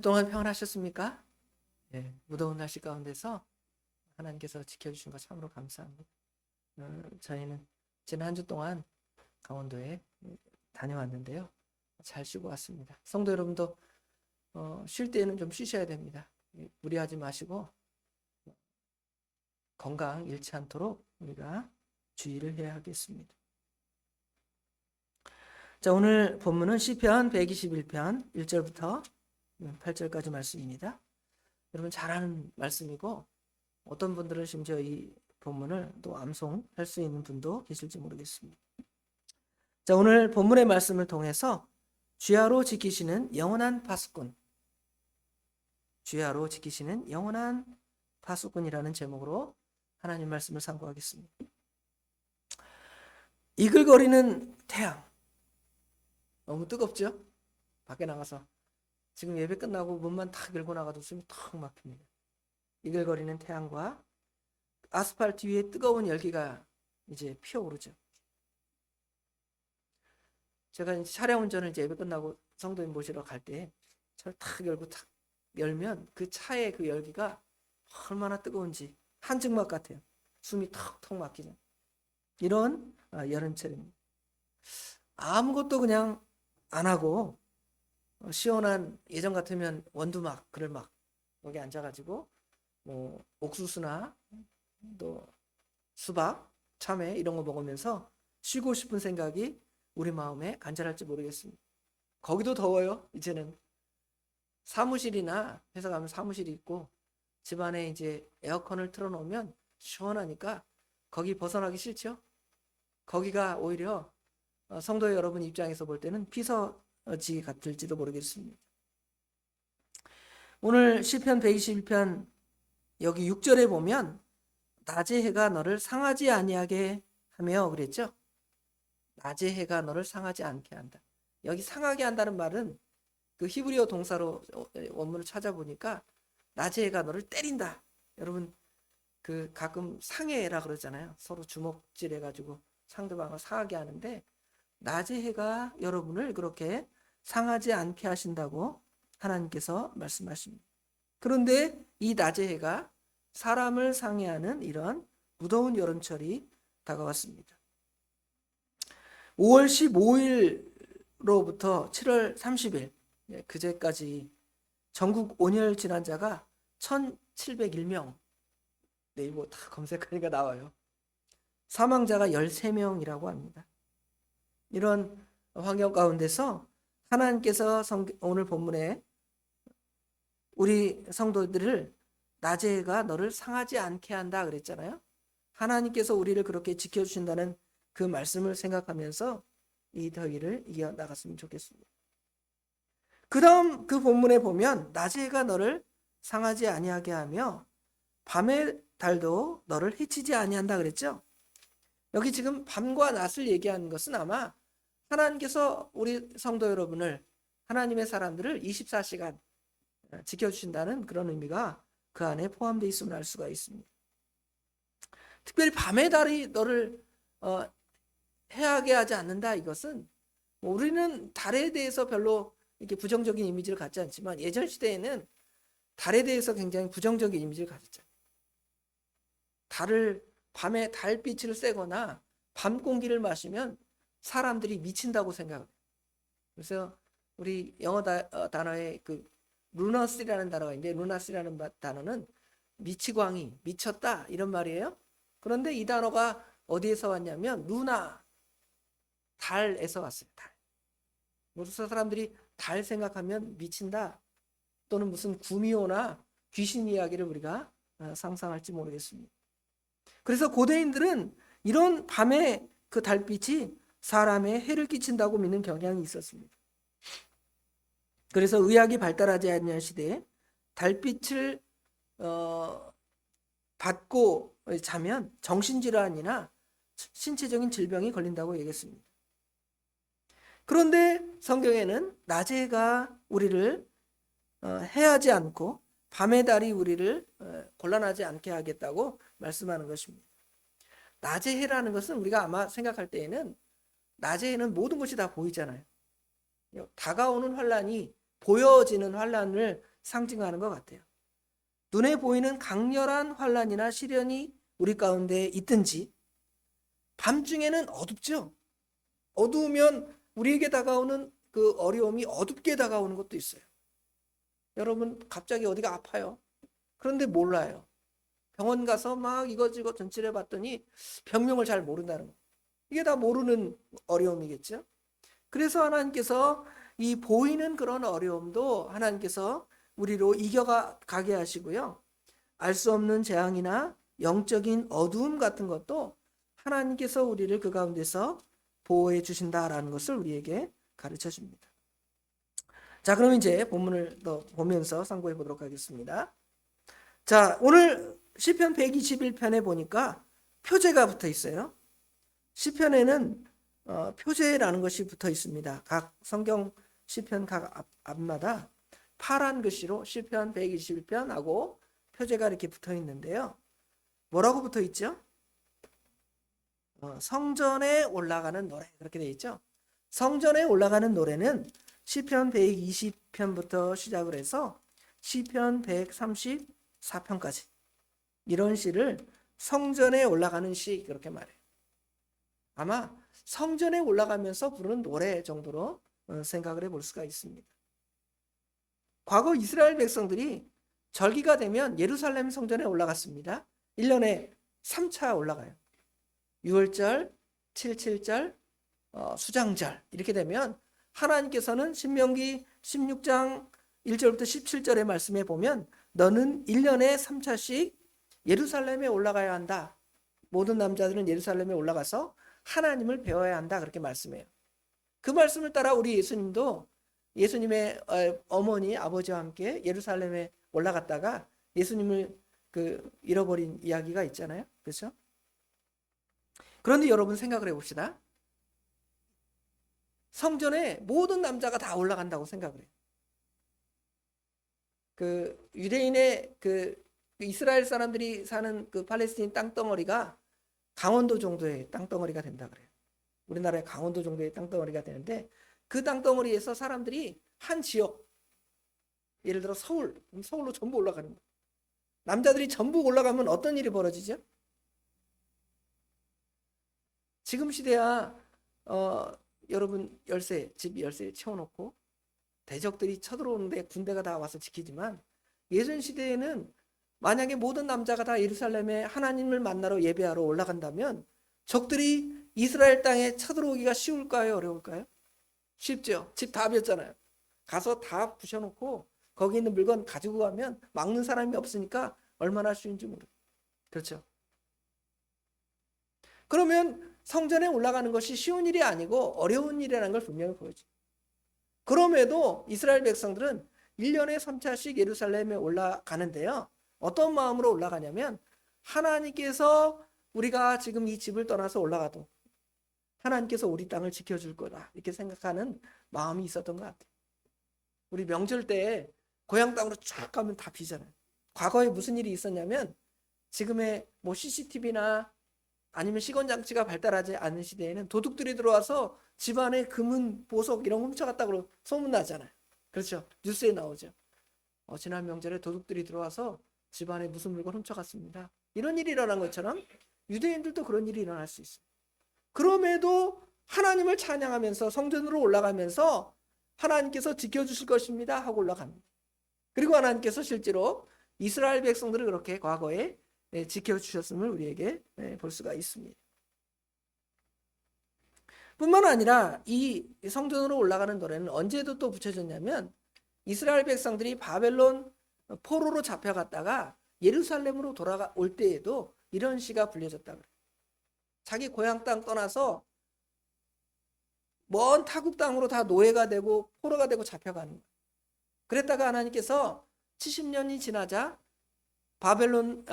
그동안 평안하셨습니까? 예, 무더운 날씨 가운데서 하나님께서 지켜주신 것 참으로 감사합니다. 저희는 지난 한 주 동안 강원도에 다녀왔는데요. 잘 쉬고 왔습니다. 성도 여러분도 쉴 때는 좀 쉬셔야 됩니다. 무리하지 마시고 건강 잃지 않도록 우리가 주의를 해야 하겠습니다. 자, 오늘 본문은 시편 121편 1절부터 8절까지 말씀입니다. 여러분 잘 아는 말씀이고 어떤 분들은 심지어 이 본문을 또 암송할 수 있는 분도 계실지 모르겠습니다. 자, 오늘 본문의 말씀을 통해서 주야로 지키시는 영원한 파수꾼, 주야로 지키시는 영원한 파수꾼이라는 제목으로 하나님 말씀을 상고하겠습니다. 이글거리는 태양, 너무 뜨겁죠? 밖에 나가서 지금 예배 끝나고 문만 탁 열고 나가도 숨이 턱 막힙니다. 이글거리는 태양과 아스팔트 위에 뜨거운 열기가 이제 피어오르죠. 제가 이제 차량 운전을 이제 예배 끝나고 성도님 모시러 갈 때 차를 탁 열고 탁 열면 그 차의 그 열기가 얼마나 뜨거운지 한증막 같아요. 숨이 턱턱 막히죠. 이런 여름철입니다. 아무것도 그냥 안 하고 시원한 예전 같으면 원두막, 그늘막 여기 앉아가지고 뭐 옥수수나 또 수박, 참외 이런 거 먹으면서 쉬고 싶은 생각이 우리 마음에 간절할지 모르겠습니다. 거기도 더워요. 이제는 사무실이나 회사 가면 사무실이 있고 집안에 이제 에어컨을 틀어놓으면 시원하니까 거기 벗어나기 싫죠. 거기가 오히려 성도 여러분 입장에서 볼 때는 피서지 같을지도 모르겠습니다. 오늘 시편 121편 여기 6절에 보면 낮의 해가 너를 상하지 아니하게 하며 그랬죠. 낮의 해가 너를 상하지 않게 한다. 여기 상하게 한다는 말은 그 히브리어 동사로 원문을 찾아보니까 낮의 해가 너를 때린다. 여러분 그 가끔 상해라 그러잖아요. 서로 주먹질 해가지고 상대방을 상하게 하는데 낮의 해가 여러분을 그렇게 상하지 않게 하신다고 하나님께서 말씀하십니다. 그런데 이 낮의 해가 사람을 상해하는 이런 무더운 여름철이 다가왔습니다. 5월 15일로부터 7월 30일 그제까지 전국 온열 질환자가 1701명, 네이버 다 검색하니까 나와요. 사망자가 13명이라고 합니다. 이런 환경 가운데서 하나님께서 오늘 본문에 우리 성도들을 낮의 해가 너를 상하지 않게 한다 그랬잖아요. 하나님께서 우리를 그렇게 지켜주신다는 그 말씀을 생각하면서 이 더위를 이겨나갔으면 좋겠습니다. 그 다음 그 본문에 보면 낮의 해가 너를 상하지 아니하게 하며 밤의 달도 너를 해치지 아니한다 그랬죠. 여기 지금 밤과 낮을 얘기하는 것은 아마 하나님께서 우리 성도 여러분을, 하나님의 사람들을 24시간 지켜주신다는 그런 의미가 그 안에 포함되어 있음을 알 수가 있습니다. 특별히 밤의 달이 너를 해하게 하지 않는다. 이것은 우리는 달에 대해서 별로 이렇게 부정적인 이미지를 갖지 않지만 예전 시대에는 달에 대해서 굉장히 부정적인 이미지를 가졌죠. 밤에 달빛을 쐬거나 밤 공기를 마시면 사람들이 미친다고 생각해요. 그래서 우리 영어 단어에 그 루너스라는 단어가 있는데 루나스라는 단어는 미치광이, 미쳤다 이런 말이에요. 그런데 이 단어가 어디에서 왔냐면 루나, 달에서 왔어요. 달. 그래서 사람들이 달 생각하면 미친다 또는 무슨 구미호나 귀신 이야기를 우리가 상상할지 모르겠습니다. 그래서 고대인들은 이런 밤의 그 달빛이 사람에 해를 끼친다고 믿는 경향이 있었습니다. 그래서 의학이 발달하지 않는 시대에 달빛을 받고 자면 정신질환이나 신체적인 질병이 걸린다고 얘기했습니다. 그런데 성경에는 낮의 해가 우리를 해하지 않고 밤의 달이 우리를 곤란하지 않게 하겠다고 말씀하는 것입니다. 낮의 해라는 것은 우리가 아마 생각할 때에는 낮의 해는 모든 것이 다 보이잖아요. 다가오는 환란이, 보여지는 환란을 상징하는 것 같아요. 눈에 보이는 강렬한 환난이나 시련이 우리 가운데 있든지, 밤중에는 어둡죠. 어두우면 우리에게 다가오는 그 어려움이 어둡게 다가오는 것도 있어요. 여러분 갑자기 어디가 아파요. 그런데 몰라요. 병원 가서 막 이거저거 전치를 봤더니 병명을 잘 모른다는 거. 이게 다 모르는 어려움이겠죠. 그래서 하나님께서 이 보이는 그런 어려움도 하나님께서 우리로 이겨가게 하시고요. 알 수 없는 재앙이나 영적인 어두움 같은 것도 하나님께서 우리를 그 가운데서 보호해 주신다라는 것을 우리에게 가르쳐 줍니다. 자, 그럼 이제 본문을 더 보면서 상고해 보도록 하겠습니다. 자, 오늘 시편 121편에 보니까 표제가 붙어 있어요. 시편에는 표제라는 것이 붙어 있습니다. 각 성경 시편 각 앞마다 파란 글씨로 시편 121편하고 표제가 이렇게 붙어 있는데요. 뭐라고 붙어 있죠? 성전에 올라가는 노래, 그렇게 되어 있죠. 성전에 올라가는 노래는 시편 120편부터 시작을 해서 시편 134편까지 이런 시를 성전에 올라가는 시, 그렇게 말해요. 아마 성전에 올라가면서 부르는 노래 정도로 생각을 해볼 수가 있습니다. 과거 이스라엘 백성들이 절기가 되면 예루살렘 성전에 올라갔습니다. 1년에 3차 올라가요. 6월절, 77절, 수장절 이렇게 되면 하나님께서는 신명기 16장 1절부터 17절의 말씀에 보면 너는 1년에 3차씩 예루살렘에 올라가야 한다. 모든 남자들은 예루살렘에 올라가서 하나님을 배워야 한다. 그렇게 말씀해요. 그 말씀을 따라 우리 예수님도 예수님의 어머니 아버지와 함께 예루살렘에 올라갔다가 예수님을 잃어버린 이야기가 있잖아요. 그렇죠? 그런데 여러분 생각을 해봅시다. 성전에 모든 남자가 다 올라간다고 생각을 해요. 유대인의 이스라엘 사람들이 사는 그 팔레스틴 땅덩어리가 강원도 정도의 땅덩어리가 된다 그래요. 우리나라의 강원도 정도의 땅덩어리가 되는데 그 땅덩어리에서 사람들이 한 지역, 예를 들어 서울로 전부 올라가는 거예요. 남자들이 전부 올라가면 어떤 일이 벌어지죠? 지금 시대야 여러분 집 열쇠 채워놓고 대적들이 쳐들어오는데 군대가 다 와서 지키지만 예전 시대에는 만약에 모든 남자가 다 예루살렘에 하나님을 만나러 예배하러 올라간다면 적들이 이스라엘 땅에 쳐들어오기가 쉬울까요? 어려울까요? 쉽죠. 집 다 비었잖아요. 가서 다 부셔놓고 거기 있는 물건 가지고 가면 막는 사람이 없으니까 얼마나 쉬운지 모르겠어요. 그렇죠. 그러면 성전에 올라가는 것이 쉬운 일이 아니고 어려운 일이라는 걸 분명히 보여줘요. 그럼에도 이스라엘 백성들은 1년에 3차씩 예루살렘에 올라가는데요. 어떤 마음으로 올라가냐면 하나님께서 우리가 지금 이 집을 떠나서 올라가도 하나님께서 우리 땅을 지켜줄 거다 이렇게 생각하는 마음이 있었던 것 같아요. 우리 명절 때 고향 땅으로 쫙 가면 다 비잖아요. 과거에 무슨 일이 있었냐면 지금의 뭐 CCTV나 아니면 시건장치가 발달하지 않은 시대에는 도둑들이 들어와서 집안에 금은, 보석 이런 거 훔쳐갔다고 소문나잖아요. 그렇죠. 뉴스에 나오죠. 지난 명절에 도둑들이 들어와서 집안에 무슨 물건 훔쳐갔습니다. 이런 일이 일어난 것처럼 유대인들도 그런 일이 일어날 수 있어요. 그럼에도 하나님을 찬양하면서 성전으로 올라가면서 하나님께서 지켜주실 것입니다 하고 올라갑니다. 그리고 하나님께서 실제로 이스라엘 백성들을 그렇게 과거에 지켜주셨음을 우리에게 볼 수가 있습니다. 뿐만 아니라 이 성전으로 올라가는 노래는 언제도 또 붙여졌냐면 이스라엘 백성들이 바벨론 포로로 잡혀갔다가 예루살렘으로 돌아올 때에도 이런 시가 불려졌다 그래요. 자기 고향 땅 떠나서 먼 타국 땅으로 다 노예가 되고 포로가 되고 잡혀가는 거예요. 그랬다가 하나님께서 70년이 지나자 바벨론이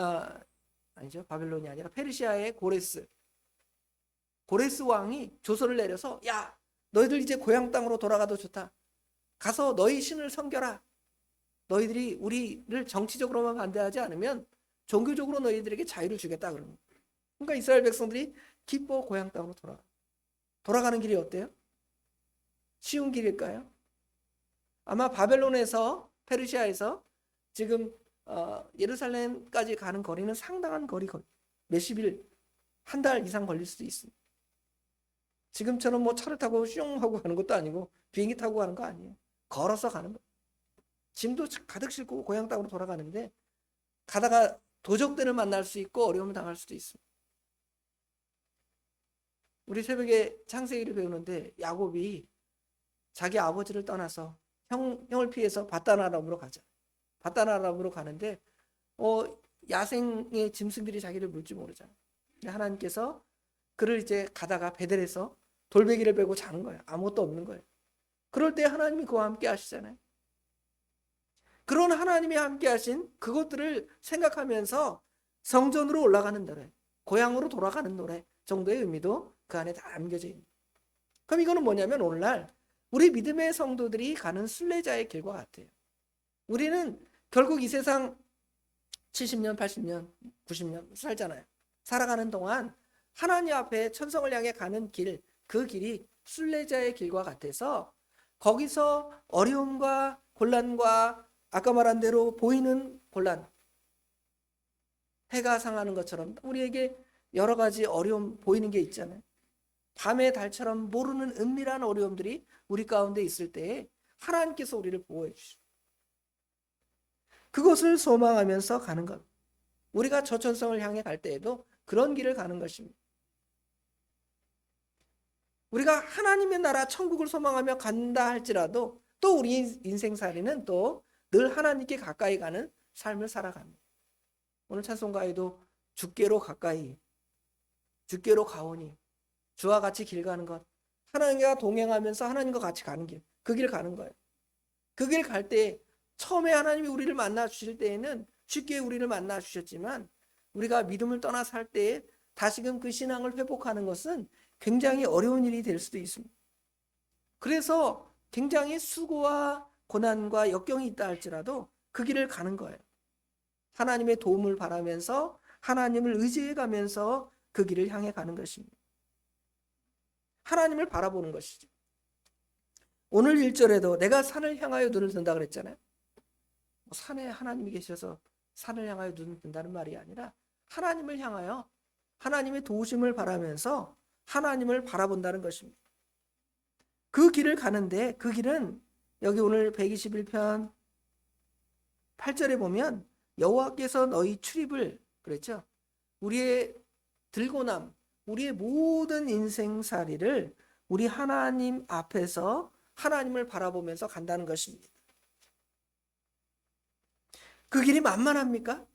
아니라 페르시아의 고레스 왕이 조서를 내려서 야, 너희들 이제 고향 땅으로 돌아가도 좋다. 가서 너희 신을 섬겨라. 너희들이 우리를 정치적으로만 반대하지 않으면 종교적으로 너희들에게 자유를 주겠다 그러는 거예요. 그러니까 이스라엘 백성들이 기뻐 고향 땅으로 돌아가는 길이 어때요? 쉬운 길일까요? 아마 바벨론에서 페르시아에서 지금 예루살렘까지 가는 거리는 상당한 거리, 몇십 일, 한 달 이상 걸릴 수도 있습니다. 지금처럼 뭐 차를 타고 슝 하고 가는 것도 아니고 비행기 타고 가는 거 아니에요. 걸어서 가는 거. 짐도 가득 싣고 고향 땅으로 돌아가는데 가다가 도적들을 만날 수 있고 어려움을 당할 수도 있습니다. 우리 새벽에 창세기를 배우는데 야곱이 자기 아버지를 떠나서 형을 피해서 바단 아람으로 가자. 바단 아람으로 가는데 야생의 짐승들이 자기를 물지 모르잖아. 하나님께서 그를 이제 가다가 베델에서 돌베개를 베고 자는 거예요. 아무것도 없는 거예요. 그럴 때 하나님이 그와 함께 하시잖아요. 그런 하나님이 함께 하신 그것들을 생각하면서 성전으로 올라가는 노래, 고향으로 돌아가는 노래 정도의 의미도 그 안에 다 담겨져 있는. 그럼 이거는 뭐냐면 오늘날 우리 믿음의 성도들이 가는 순례자의 길과 같아요. 우리는 결국 이 세상 70년, 80년, 90년 살잖아요. 살아가는 동안 하나님 앞에 천성을 향해 가는 길, 그 길이 순례자의 길과 같아서 거기서 어려움과 곤란과 아까 말한 대로 보이는 곤란, 해가 상하는 것처럼 우리에게 여러 가지 어려움 보이는 게 있잖아요. 밤의 달처럼 모르는 은밀한 어려움들이 우리 가운데 있을 때에 하나님께서 우리를 보호해 주시고 그것을 소망하면서 가는 것. 우리가 저천성을 향해 갈 때에도 그런 길을 가는 것입니다. 우리가 하나님의 나라 천국을 소망하며 간다 할지라도 또 우리 인생살이는 또 늘 하나님께 가까이 가는 삶을 살아갑니다. 오늘 찬송가에도 주께로 가까이, 주께로 가오니, 주와 같이 길 가는 것, 하나님과 동행하면서 하나님과 같이 가는 길, 그 길 가는 거예요. 그 길 갈 때 처음에 하나님이 우리를 만나 주실 때에는 쉽게 우리를 만나 주셨지만 우리가 믿음을 떠나 살 때에 다시금 그 신앙을 회복하는 것은 굉장히 어려운 일이 될 수도 있습니다. 그래서 굉장히 수고와 고난과 역경이 있다 할지라도 그 길을 가는 거예요. 하나님의 도움을 바라면서 하나님을 의지해 가면서 그 길을 향해 가는 것입니다. 하나님을 바라보는 것이죠. 오늘 1절에도 내가 산을 향하여 눈을 든다 그랬잖아요. 산에 하나님이 계셔서 산을 향하여 눈을 든다는 말이 아니라 하나님을 향하여 하나님의 도우심을 바라면서 하나님을 바라본다는 것입니다. 그 길을 가는데 그 길은 여기 오늘 121편 8절에 보면 여호와께서 너희 출입을 그랬죠. 우리의 들고남, 우리의 모든 인생살이를 우리 하나님 앞에서 하나님을 바라보면서 간다는 것입니다. 그 길이 만만합니까?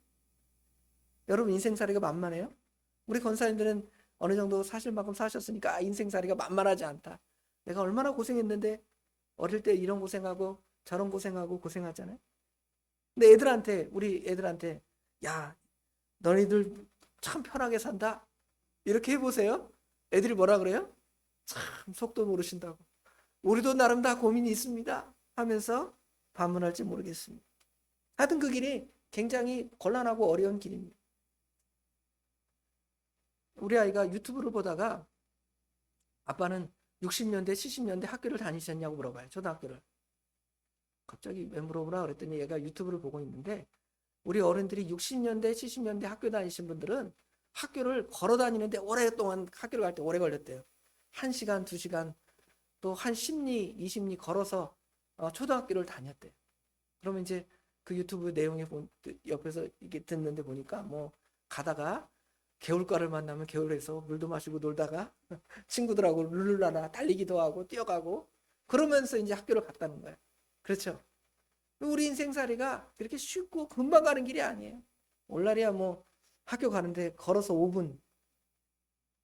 여러분 인생살이가 만만해요? 우리 권사님들은 어느 정도 사실 만큼 사셨으니까 인생살이가 만만하지 않다. 내가 얼마나 고생했는데 어릴 때 이런 고생하고 저런 고생하고 고생하잖아요. 근데 우리 애들한테 야 너희들 참 편하게 산다 이렇게 해보세요. 애들이 뭐라 그래요? 참 속도 모르신다고. 우리도 나름 다 고민이 있습니다 하면서 반문할지 모르겠습니다. 하여튼 그 길이 굉장히 곤란하고 어려운 길입니다. 우리 아이가 유튜브를 보다가 아빠는 60년대 70년대 학교를 다니셨냐고 물어봐요. 초등학교를. 갑자기 왜 물어보라 그랬더니 얘가 유튜브를 보고 있는데 우리 어른들이 60년대 70년대 학교 다니신 분들은 학교를 걸어 다니는데 오랫동안 학교를 갈 때 오래 걸렸대요. 1시간 2시간 또 한 10리 20리 걸어서 초등학교를 다녔대요. 그러면 이제 그 유튜브 내용에 옆에서 이게 듣는데 보니까 뭐 가다가 개울가를 만나면 개울에서 물도 마시고 놀다가 친구들하고 룰루라나 달리기도 하고 뛰어가고 그러면서 이제 학교를 갔다는 거예요. 그렇죠? 우리 인생살이가 그렇게 쉽고 금방 가는 길이 아니에요. 오늘날이야 뭐 학교 가는데 걸어서 5분.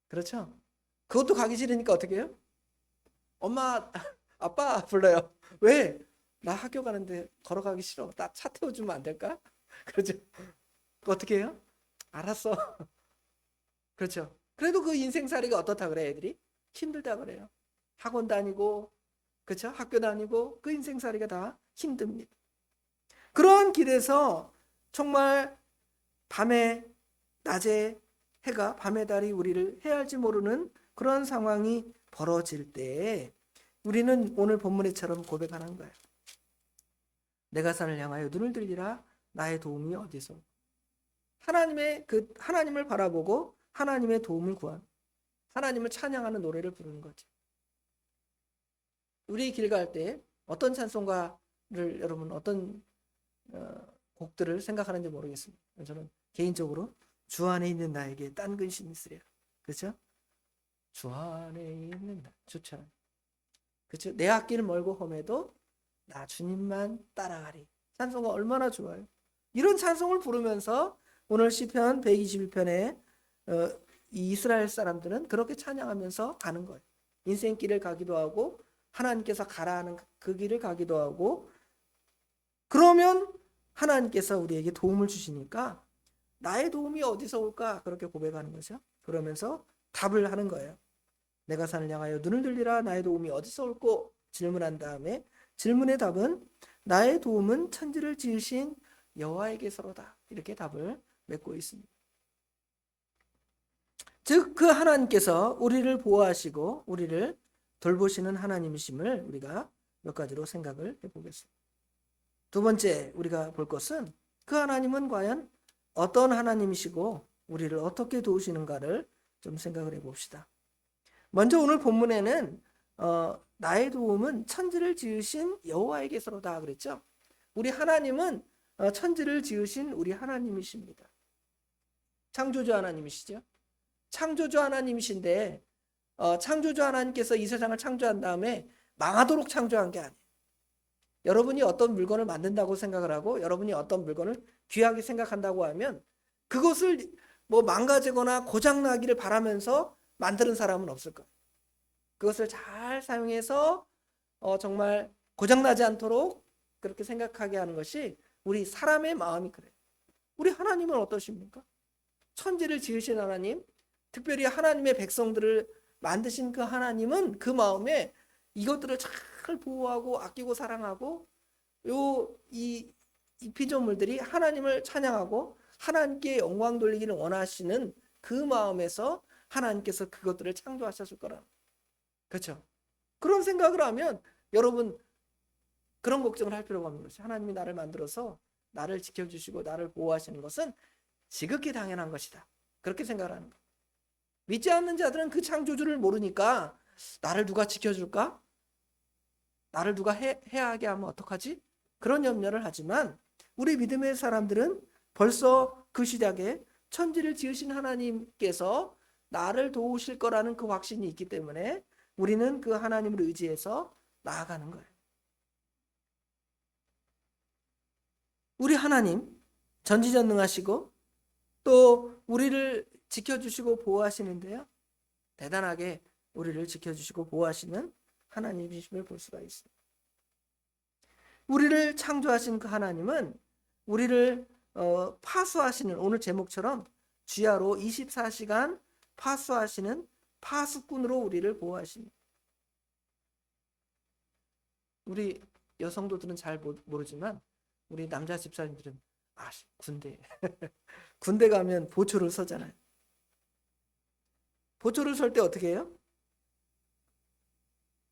그렇죠? 그것도 가기 싫으니까 어떻게 해요? 엄마, 아빠 불러요. 왜? 나 학교 가는데 걸어가기 싫어. 나 차 태워주면 안 될까? 그렇죠? 어떻게 해요? 알았어. 그렇죠? 그래도 그 인생살이가 어떻다 그래 애들이? 힘들다 그래요. 학원 다니고 그렇죠? 학교 다니고 그 인생살이가 다 힘듭니다. 그러한 길에서 정말 밤에 낮에 해가 밤에 달이 우리를 해할지 모르는 그런 상황이 벌어질 때 우리는 오늘 본문에처럼 고백하는 거예요. 내가 산을 향하여 눈을 들리라. 나의 도움이 어디서? 하나님을 바라보고 하나님의 도움을 구한, 하나님을 찬양하는 노래를 부르는 거죠. 우리 길 갈 때 어떤 찬송가를 여러분 어떤 곡들을 생각하는지 모르겠습니다. 저는 개인적으로 주 안에 있는 나에게 딴 근심이 있으랴. 그렇죠? 주 안에 있는 나 좋잖아요. 그렇죠? 내 앞길 멀고 험해도 나 주님만 따라가리. 찬송가 얼마나 좋아요. 이런 찬송을 부르면서 오늘 시편 121편에 이 이스라엘 사람들은 그렇게 찬양하면서 가는 거예요. 인생길을 가기도 하고 하나님께서 가라 하는 그 길을 가기도 하고, 그러면 하나님께서 우리에게 도움을 주시니까 나의 도움이 어디서 올까? 그렇게 고백하는 거죠. 그러면서 답을 하는 거예요. 내가 산을 향하여 눈을 들리라. 나의 도움이 어디서 올꼬? 질문한 다음에 질문의 답은 나의 도움은 천지를 지으신 여호와에게서로다. 이렇게 답을 맺고 있습니다. 즉 그 하나님께서 우리를 보호하시고 우리를 돌보시는 하나님이심을 우리가 몇 가지로 생각을 해보겠습니다. 두 번째 우리가 볼 것은 그 하나님은 과연 어떤 하나님이시고 우리를 어떻게 도우시는가를 좀 생각을 해봅시다. 먼저 오늘 본문에는 나의 도움은 천지를 지으신 여호와에게서로다 그랬죠. 우리 하나님은 천지를 지으신 우리 하나님이십니다. 창조주 하나님이시죠. 창조주 하나님이신데 창조주 하나님께서 이 세상을 창조한 다음에 망하도록 창조한 게 아니에요. 여러분이 어떤 물건을 만든다고 생각을 하고 여러분이 어떤 물건을 귀하게 생각한다고 하면 그것을 뭐 망가지거나 고장나기를 바라면서 만드는 사람은 없을 거예요. 그것을 잘 사용해서 정말 고장나지 않도록 그렇게 생각하게 하는 것이 우리 사람의 마음이 그래요. 우리 하나님은 어떠십니까? 천지를 지으신 하나님, 특별히 하나님의 백성들을 만드신 그 하나님은 그 마음에 이것들을 잘 보호하고 아끼고 사랑하고 이 피조물들이 하나님을 찬양하고 하나님께 영광 돌리기를 원하시는 그 마음에서 하나님께서 그것들을 창조하셨을 거라. 그렇죠? 그런 생각을 하면 여러분 그런 걱정을 할 필요가 없는 것이, 하나님이 나를 만들어서 나를 지켜주시고 나를 보호하시는 것은 지극히 당연한 것이다. 그렇게 생각을 하는 거예요. 믿지 않는 자들은 그 창조주를 모르니까 나를 누가 지켜줄까? 나를 누가 해하게 하면 어떡하지? 그런 염려를 하지만 우리 믿음의 사람들은 벌써 그 시작에 천지를 지으신 하나님께서 나를 도우실 거라는 그 확신이 있기 때문에 우리는 그 하나님을 의지해서 나아가는 거예요. 우리 하나님 전지전능하시고 또 우리를 지켜주시고 보호하시는데요, 대단하게 우리를 지켜주시고 보호하시는 하나님이심을 볼 수가 있습니다. 우리를 창조하신 그 하나님은 우리를 파수하시는, 오늘 제목처럼 주야로 24시간 파수하시는 파수꾼으로 우리를 보호하십니다. 우리 여성도들은 잘 모르지만 우리 남자 집사님들은 군대 군대 가면 보초를 서잖아요. 보초를 설 때 어떻게 해요?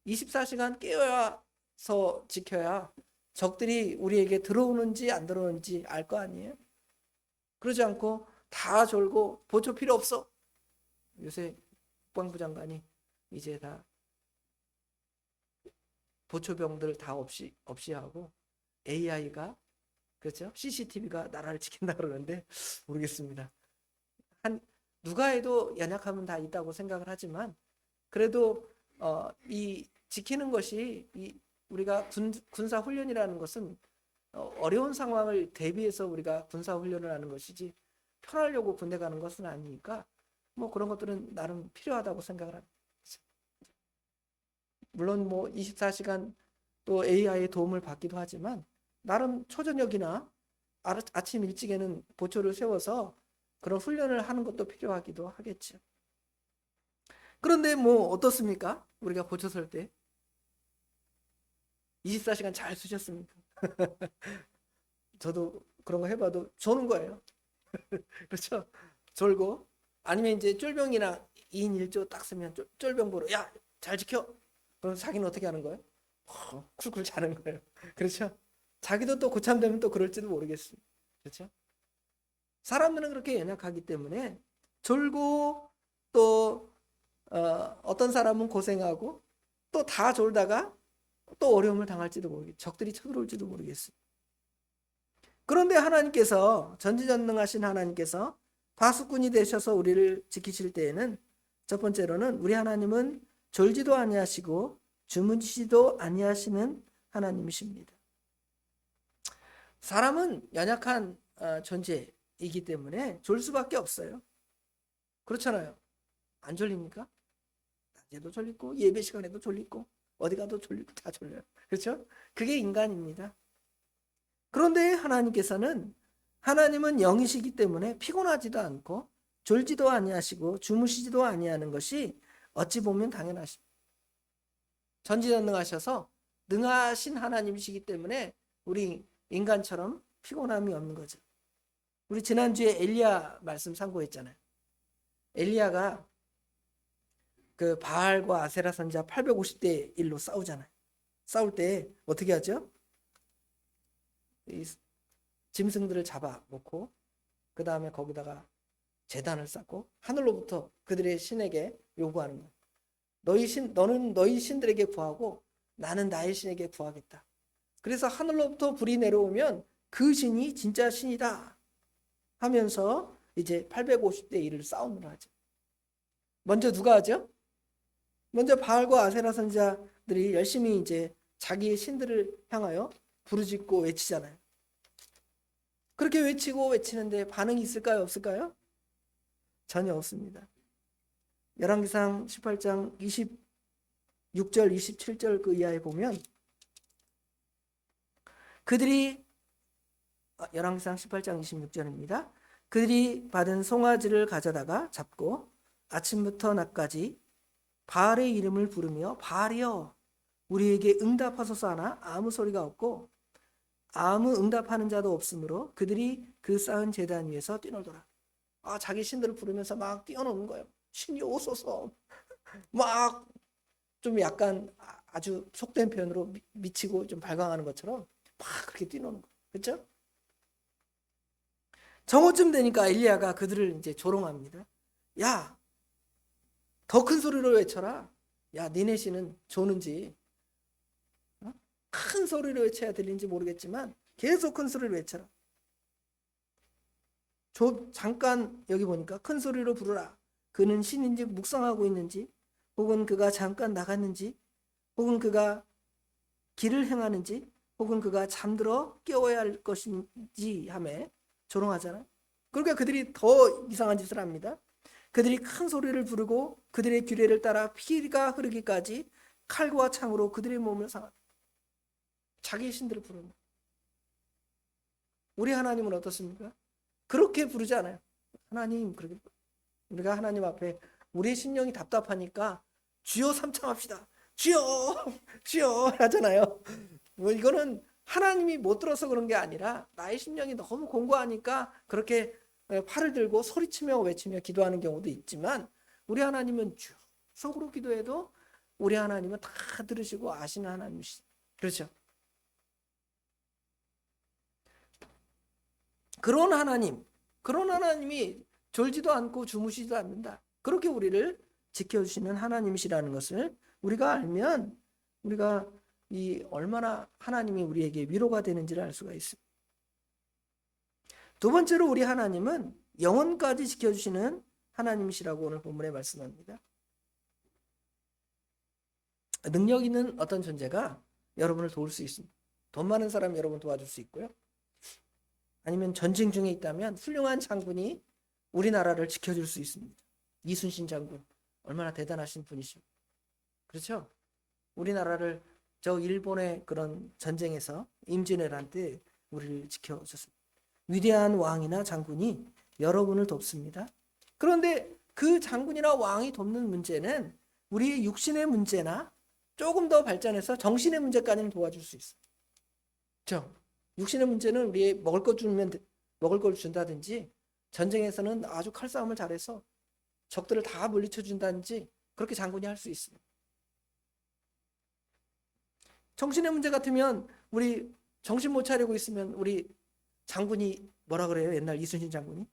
24시간 깨어서 지켜야 적들이 우리에게 들어오는지 안 들어오는지 알 거 아니에요? 그러지 않고 다 졸고 보초 필요 없어. 요새 국방부 장관이 이제 다 보초병들 다 없이 하고 AI가, 그렇죠? CCTV가 나라를 지킨다 그러는데 모르겠습니다. 누가 해도 연약함은 다 있다고 생각을 하지만 그래도 이 지키는 것이 우리가 군사 훈련이라는 것은 어려운 상황을 대비해서 우리가 군사 훈련을 하는 것이지 편하려고 군대 가는 것은 아니니까 뭐 그런 것들은 나름 필요하다고 생각을 합니다. 물론 뭐 24시간 또 AI의 도움을 받기도 하지만 나름 초저녁이나 아침 일찍에는 보초를 세워서 그런 훈련을 하는 것도 필요하기도 하겠죠. 그런데 뭐 어떻습니까? 우리가 보초 설 때 24시간 잘 쓰셨습니까? 저도 그런 거 해봐도 조는 거예요. 그렇죠? 졸고 아니면 이제 쫄병이나 2인 1조 딱 쓰면 쫄병 보러 야, 잘 지켜. 그럼 자기는 어떻게 하는 거예요? 쿨쿨 자는 거예요. 그렇죠? 자기도 또 고참되면 또 그럴지도 모르겠습니다. 그렇죠? 사람들은 그렇게 연약하기 때문에 졸고 또 어떤 사람은 고생하고 또 다 졸다가 또 어려움을 당할지도 모르겠어요. 적들이 쳐들어올지도 모르겠어요. 그런데 하나님께서 전지전능하신 하나님께서 파수꾼이 되셔서 우리를 지키실 때에는 첫 번째로는 우리 하나님은 졸지도 아니하시고 주무시지도 아니하시는 하나님이십니다. 사람은 연약한 존재이기 때문에 졸 수밖에 없어요. 그렇잖아요. 안 졸립니까? 낮에도 졸리고 예배 시간에도 졸리고 어디 가도 졸리고 다 졸려요. 그렇죠? 그게 인간입니다. 그런데 하나님은 영이시기 때문에 피곤하지도 않고 졸지도 아니하시고 주무시지도 아니하는 것이 어찌 보면 당연하십니다. 전지전능하셔서 능하신 하나님이시기 때문에 우리 인간처럼 피곤함이 없는 거죠. 우리 지난주에 엘리야 말씀 참고했잖아요. 엘리야가 그 바알과 아세라 선지자 850대 1로 싸우잖아요. 싸울 때 어떻게 하죠? 이 짐승들을 잡아놓고 그 다음에 거기다가 제단을 쌓고 하늘로부터 그들의 신에게 요구하는 거예요. 너는 너희 신들에게 구하고 나는 나의 신에게 구하겠다. 그래서 하늘로부터 불이 내려오면 그 신이 진짜 신이다 하면서 이제 850대 1을 싸움을 하죠. 먼저 누가 하죠? 먼저 바알과 아세라 선지자들이 열심히 이제 자기의 신들을 향하여 부르짖고 외치잖아요. 그렇게 외치고 외치는데 반응이 있을까요? 없을까요? 전혀 없습니다. 열왕기상 18장 26절 27절 그 이하에 보면 그들이 열왕기상 18장 26절입니다. 그들이 받은 송아지를 가져다가 잡고 아침부터 낮까지 바알의 이름을 부르며 바알이여 우리에게 응답하소서 하나 아무 소리가 없고 아무 응답하는 자도 없으므로 그들이 그 쌓은 제단 위에서 뛰놀더라. 자기 신들을 부르면서 막 뛰어노는 거예요. 신이 오소서. 막 좀 약간 아주 속된 표현으로 미치고 좀 발광하는 것처럼 막 그렇게 뛰노는 거예요. 그렇죠? 정오쯤 되니까 엘리야가 그들을 이제 조롱합니다. 야, 더 큰 소리로 외쳐라. 야, 니네 신은 조는지 큰 소리로 외쳐야 들리는지 모르겠지만 계속 큰 소리로 외쳐라. 잠깐 여기 보니까 큰 소리로 부르라. 그는 신인지 묵상하고 있는지 혹은 그가 잠깐 나갔는지 혹은 그가 길을 행하는지 혹은 그가 잠들어 깨워야 할 것인지 하며 조롱하잖아요. 그러니까 그들이 더 이상한 짓을 합니다. 그들이 큰 소리를 부르고 그들의 규례를 따라 피가 흐르기까지 칼과 창으로 그들의 몸을 상합니다. 자기 신들을 부르는. 우리 하나님은 어떻습니까? 그렇게 부르지 않아요. 하나님, 그렇게 우리가 하나님 앞에 우리의 심령이 답답하니까 주여 삼창합시다. 주여, 주여 하잖아요. 뭐 이거는 하나님이 못 들어서 그런 게 아니라 나의 심령이 너무 공고하니까 그렇게 팔을 들고 소리치며 외치며 기도하는 경우도 있지만 우리 하나님은 주여 속으로 기도해도 우리 하나님은 다 들으시고 아시는 하나님이시죠. 그렇죠? 그런 하나님이 졸지도 않고 주무시지도 않는다. 그렇게 우리를 지켜주시는 하나님이시라는 것을 우리가 알면 우리가 얼마나 하나님이 우리에게 위로가 되는지를 알 수가 있습니다. 두 번째로 우리 하나님은 영원까지 지켜주시는 하나님이시라고 오늘 본문에 말씀합니다. 능력 있는 어떤 존재가 여러분을 도울 수 있습니다. 돈 많은 사람이 여러분 도와줄 수 있고요. 아니면 전쟁 중에 있다면 훌륭한 장군이 우리나라를 지켜줄 수 있습니다. 이순신 장군 얼마나 대단하신 분이죠. 그렇죠? 우리나라를 저 일본의 그런 전쟁에서 임진왜란 때 우리를 지켜줬습니다. 위대한 왕이나 장군이 여러분을 돕습니다. 그런데 그 장군이나 왕이 돕는 문제는 우리의 육신의 문제나 조금 더 발전해서 정신의 문제까지는 도와줄 수 있어요. 그렇죠? 육신의 문제는 우리의 먹을 걸 준다든지 전쟁에서는 아주 칼싸움을 잘해서 적들을 다 물리쳐 준다든지 그렇게 장군이 할 수 있습니다. 정신의 문제 같으면 우리 정신 못 차리고 있으면 우리 장군이 뭐라 그래요? 옛날 이순신 장군이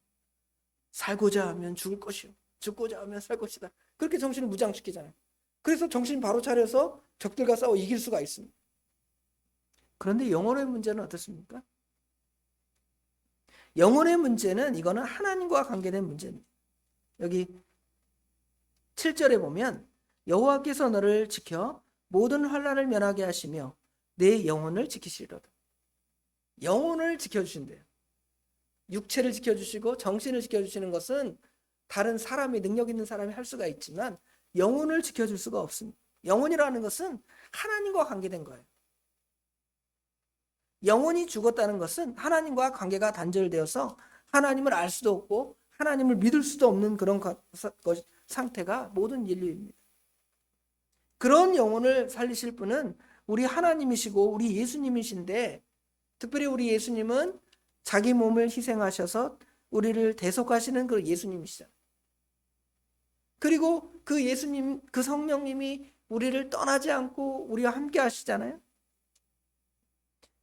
살고자 하면 죽을 것이요, 죽고자 하면 살 것이다. 그렇게 정신을 무장시키잖아요. 그래서 정신 바로 차려서 적들과 싸워 이길 수가 있습니다. 그런데 영혼의 문제는 어떻습니까? 영혼의 문제는 이거는 하나님과 관계된 문제입니다. 여기 7절에 보면 여호와께서 너를 지켜 모든 환난을 면하게 하시며 내 영혼을 지키시리로다. 영혼을 지켜주신대요. 육체를 지켜주시고 정신을 지켜주시는 것은 다른 사람이, 능력 있는 사람이 할 수가 있지만 영혼을 지켜줄 수가 없습니다. 영혼이라는 것은 하나님과 관계된 거예요. 영혼이 죽었다는 것은 하나님과 관계가 단절되어서 하나님을 알 수도 없고 하나님을 믿을 수도 없는 그런 상태가 모든 인류입니다. 그런 영혼을 살리실 분은 우리 하나님이시고 우리 예수님이신데, 특별히 우리 예수님은 자기 몸을 희생하셔서 우리를 대속하시는 그 예수님이시잖아요. 그리고 그 예수님, 그 성령님이 우리를 떠나지 않고 우리와 함께 하시잖아요.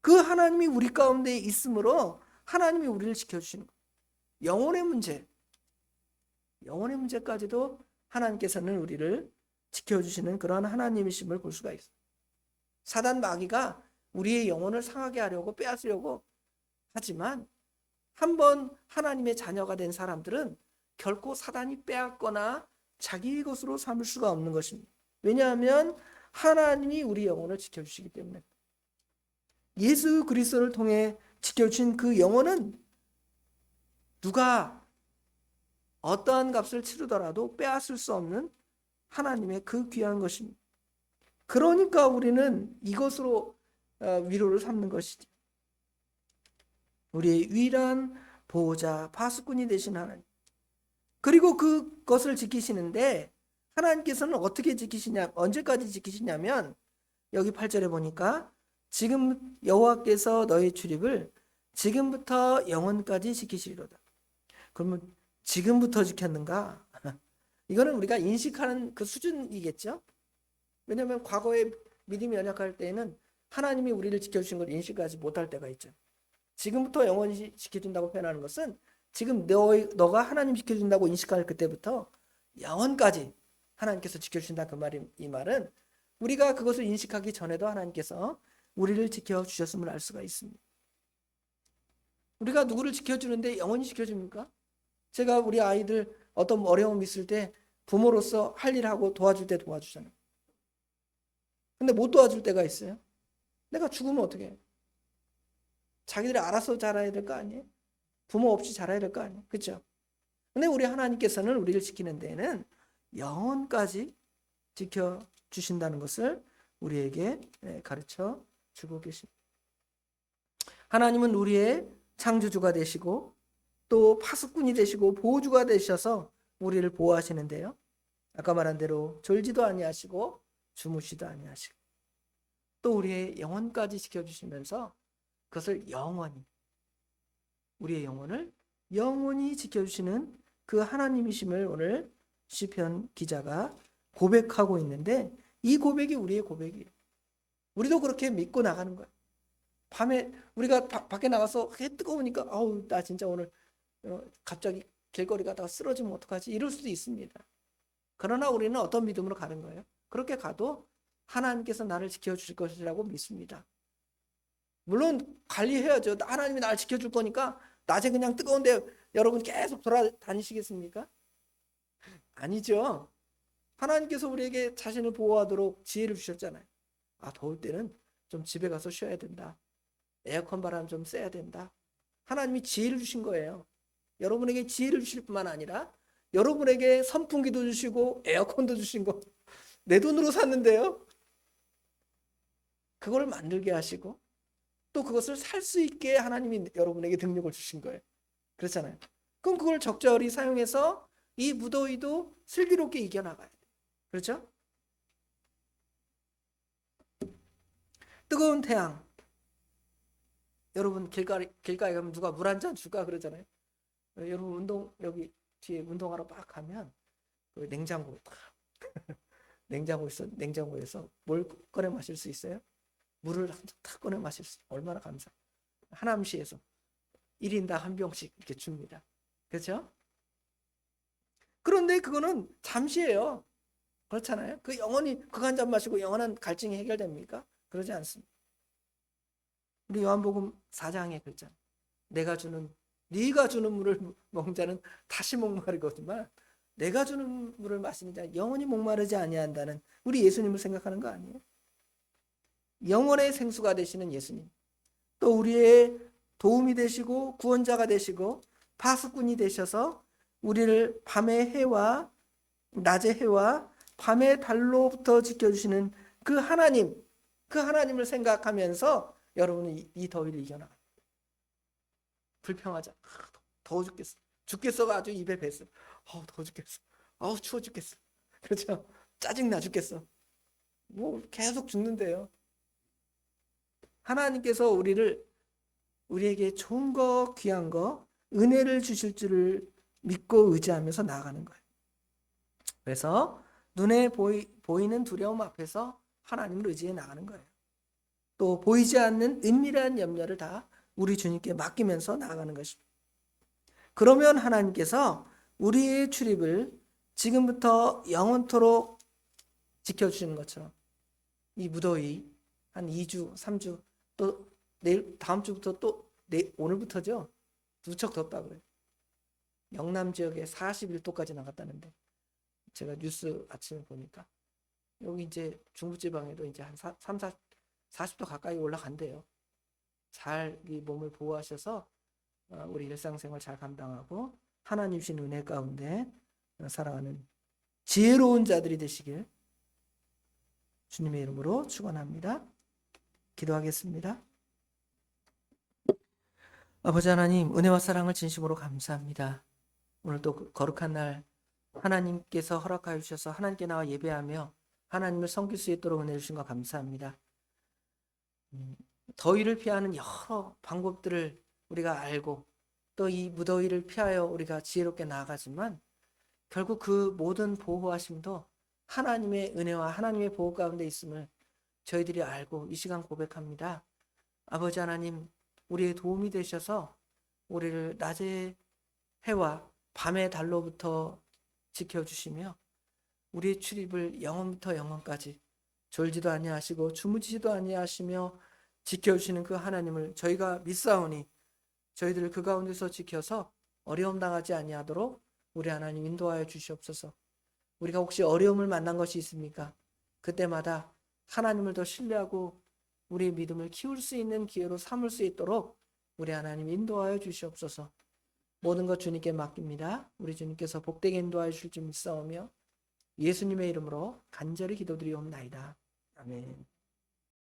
그 하나님이 우리 가운데 있으므로 하나님이 우리를 지켜주시는 거예요. 영혼의 문제까지도 하나님께서는 우리를 지켜주시는 그런 하나님이심을 볼 수가 있어요. 사단 마귀가 우리의 영혼을 상하게 하려고 빼앗으려고 하지만 한번 하나님의 자녀가 된 사람들은 결코 사단이 빼앗거나 자기 것으로 삼을 수가 없는 것입니다. 왜냐하면 하나님이 우리 영혼을 지켜주시기 때문에. 예수 그리스도를 통해 지켜주신 그 영혼은 누가 어떠한 값을 치르더라도 빼앗을 수 없는 하나님의 그 귀한 것입니다. 그러니까 우리는 이것으로 위로를 삼는 것이죠. 우리의 유일한 보호자, 파수꾼이 되신 하나님. 그리고 그것을 지키시는데 하나님께서는 어떻게 지키시냐, 언제까지 지키시냐면 여기 8절에 보니까 지금 여호와께서 너의 출입을 지금부터 영원까지 지키시리로다. 그러면 지금부터 지켰는가? 이거는 우리가 인식하는 그 수준이겠죠. 왜냐하면 과거에 믿음이 연약할 때에는 하나님이 우리를 지켜주신 걸 인식하지 못할 때가 있죠. 지금부터 영원히 지켜준다고 표현하는 것은 지금 너가 하나님 지켜준다고 인식할 그때부터 영원까지 하나님께서 지켜주신다, 그 말이, 이 말은 우리가 그것을 인식하기 전에도 하나님께서 우리를 지켜주셨음을 알 수가 있습니다. 우리가 누구를 지켜주는데 영원히 지켜줍니까? 제가 우리 아이들 어떤 어려움이 있을 때 부모로서 할 일하고 도와줄 때 도와주잖아요. 근데 못 도와줄 때가 있어요. 내가 죽으면 어떻게 해요? 자기들이 알아서 자라야 될 거 아니에요? 부모 없이 자라야 될 거 아니에요? 그렇죠? 근데 우리 하나님께서는 우리를 지키는 데에는 영원까지 지켜주신다는 것을 우리에게 가르쳐 주고 계십니다. 하나님은 우리의 창조주가 되시고 또 파수꾼이 되시고 보호주가 되셔서 우리를 보호하시는데요. 아까 말한 대로 졸지도 아니하시고 주무시도 아니하시고 또 우리의 영혼까지 지켜주시면서 그것을 영원히, 우리의 영혼을 영원히 지켜주시는 그 하나님이심을 오늘 시편 기자가 고백하고 있는데, 이 고백이 우리의 고백이에요. 우리도 그렇게 믿고 나가는 거예요. 밤에 우리가 밖에 나가서 해 뜨거우니까 아우 나 진짜 오늘 갑자기 길거리 가다가 쓰러지면 어떡하지, 이럴 수도 있습니다. 그러나 우리는 어떤 믿음으로 가는 거예요? 그렇게 가도 하나님께서 나를 지켜주실 것이라고 믿습니다. 물론 관리해야죠. 하나님이 나를 지켜줄 거니까 낮에 그냥 뜨거운데 여러분 계속 돌아다니시겠습니까? 아니죠. 하나님께서 우리에게 자신을 보호하도록 지혜를 주셨잖아요. 아, 더울 때는 좀 집에 가서 쉬어야 된다. 에어컨 바람 좀 쐬야 된다. 하나님이 지혜를 주신 거예요. 여러분에게 지혜를 주실 뿐만 아니라 여러분에게 선풍기도 주시고 에어컨도 주신 거 내 돈으로 샀는데요. 그걸 만들게 하시고 또 그것을 살 수 있게 하나님이 여러분에게 능력을 주신 거예요. 그렇잖아요. 그럼 그걸 적절히 사용해서 이 무더위도 슬기롭게 이겨나가야 돼요. 그렇죠? 뜨거운 태양. 여러분 길가에 가면 누가 물 한 잔 줄까 그러잖아요. 여러분 여기 뒤에 운동하러 막 가면 그 냉장고에서 뭘 꺼내 마실 수 있어요? 물을 한 잔 탁 꺼내 마실 수 얼마나 감사. 하남시에서 1인당 한 병씩 이렇게 줍니다. 그렇죠? 그런데 그거는 잠시예요. 그렇잖아요. 그 영원히 그거 한 잔 마시고 영원한 갈증이 해결됩니까? 그러지 않습니다. 우리 요한복음 4장의 글자. 네가 주는 물을 먹는 자는 다시 목마르거든만 내가 주는 물을 마시는 자 영원히 목마르지 아니한다는 우리 예수님을 생각하는 거 아니에요? 영원의 생수가 되시는 예수님. 또 우리의 도움이 되시고 구원자가 되시고 파수꾼이 되셔서 우리를 밤의 해와 낮의 해와 밤의 달로부터 지켜주시는 그 하나님을 생각하면서 여러분은 이 더위를 이겨나가요. 불평하자. 더워 죽겠어. 죽겠어가 아주 입에 뱄어. 더워 죽겠어. 추워 죽겠어. 그렇죠? 짜증나 죽겠어. 뭐 계속 죽는데요. 하나님께서 우리에게 좋은 거, 귀한 거, 은혜를 주실 줄을 믿고 의지하면서 나아가는 거예요. 그래서 눈에 보이는 두려움 앞에서 하나님을 의지해 나가는 거예요. 또 보이지 않는 은밀한 염려를 다 우리 주님께 맡기면서 나아가는 것입니다. 그러면 하나님께서 우리의 출입을 지금부터 영원토록 지켜주시는 것처럼 이 무더위 한 2주, 3주 또 내일 다음 주부터 또 오늘부터죠. 무척 덥다 그래요. 영남 지역에 41도까지 나갔다는데 제가 뉴스 아침에 보니까 여기 이제 중부지방에도 이제 한 40도 가까이 올라간대요. 잘 이 몸을 보호하셔서 우리 일상생활 잘 감당하고 하나님 주신 은혜 가운데 살아가는 지혜로운 자들이 되시길 주님의 이름으로 축원합니다. 기도하겠습니다. 아버지 하나님, 은혜와 사랑을 진심으로 감사합니다. 오늘도 거룩한 날 하나님께서 허락하여 주셔서 하나님께 나와 예배하며 하나님을 섬길 수 있도록 은혜 주신 것 감사합니다. 더위를 피하는 여러 방법들을 우리가 알고 또 이 무더위를 피하여 우리가 지혜롭게 나아가지만 결국 그 모든 보호하심도 하나님의 은혜와 하나님의 보호 가운데 있음을 저희들이 알고 이 시간 고백합니다. 아버지 하나님, 우리의 도움이 되셔서 우리를 낮의 해와 밤의 달로부터 지켜주시며 우리의 출입을 영원부터 영원까지 졸지도 아니하시고 주무시지도 아니하시며 지켜주시는 그 하나님을 저희가 믿사오니 저희들을 그 가운데서 지켜서 어려움 당하지 아니하도록 우리 하나님 인도하여 주시옵소서. 우리가 혹시 어려움을 만난 것이 있습니까? 그때마다 하나님을 더 신뢰하고 우리의 믿음을 키울 수 있는 기회로 삼을 수 있도록 우리 하나님 인도하여 주시옵소서. 모든 것 주님께 맡깁니다. 우리 주님께서 복되게 인도하여 주실 줄 믿사오며 예수님의 이름으로 간절히 기도드리옵나이다. 아멘.